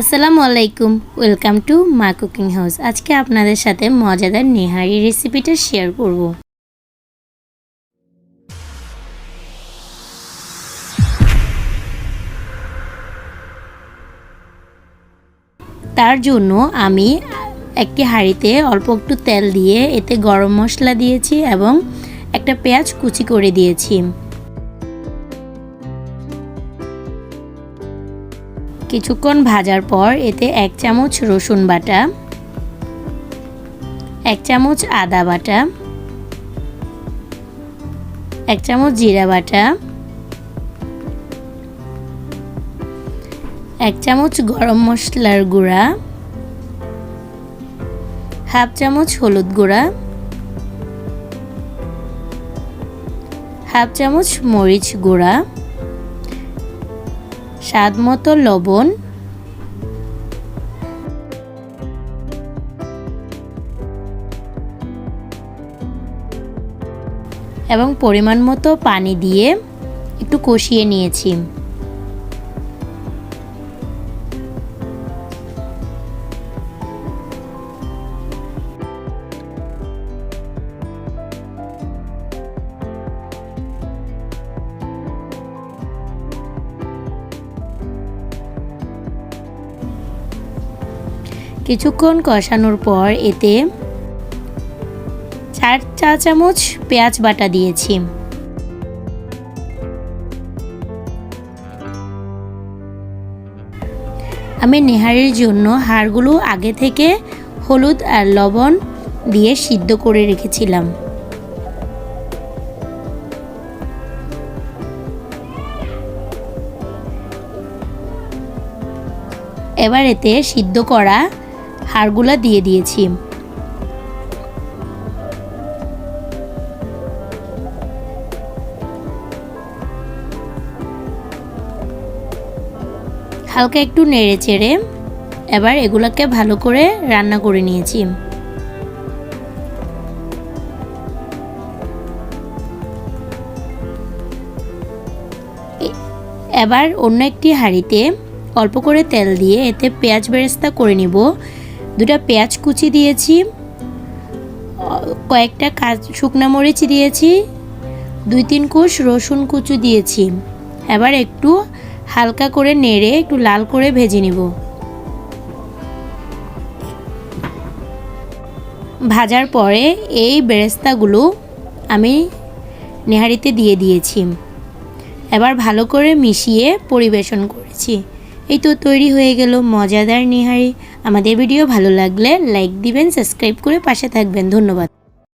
আসসালামু আলাইকুম, welcome to মা কুকিং হাউস। আজকে আপনাদের সাথে মজাদার নেহারি রেসিপিটা শেয়ার করব। তার জন্য আমি একটি হাঁড়িতে অল্প একটু তেল দিয়ে এতে গরম মশলা দিয়েছি এবং একটা পেঁয়াজ কুচি করে দিয়েছি। কিছুক্ষণ ভাজার পর এতে 1 চামচ রসুন বাটা, 1 চামচ আদা বাটা, 1 চামচ জিরা বাটা, 1 চামচ গরম মশলার গুঁড়া, হাফ চামচ হলুদ গুঁড়া, হাফ চামচ মরিচ গুঁড়া, স্বাদ মতো লবণ এবং পরিমাণ মতো পানি দিয়ে একটু কষিয়ে নিয়েছি। কিছুক্ষণ কষানোর পর এতে 4 চা চামচ পেঁয়াজ বাটা দিয়েছি। আমি নেহারির জন্য হাড়গুলো আগে থেকে হলুদ আর লবণ দিয়ে সিদ্ধ করে রেখেছিলাম। এবার এতে সিদ্ধ করা হাড়গুলা দিয়ে দিয়েছি। হালকা একটু নেড়ে চেড়ে এবার এগুলোকে ভালো করে রান্না করে নিয়েছি। এবার অন্য একটি হাঁড়িতে অল্প করে তেল দিয়ে এতে পেঁয়াজ বেরেস্তা করে নিব। 2টা পেঁয়াজ কুচি দিয়েছি, কয়েকটা শুকনা মরিচ দিয়েছি, 2-3 কোষ রসুন কুচি দিয়েছি। এবার একটু হালকা করে নেড়ে একটু লাল করে ভেজে নিব। ভাজার পরে এই বেরেস্তাগুলো আমি নেহারিতে দিয়ে দিয়েছি। এবার ভালো করে মিশিয়ে পরিবেশন করেছি। এই তো তৈরি হয়ে গেল মজাদার নেহারি। আমাদের ভিডিও ভালো লাগলে লাইক দিবেন, সাবস্ক্রাইব করে পাশে থাকবেন। ধন্যবাদ।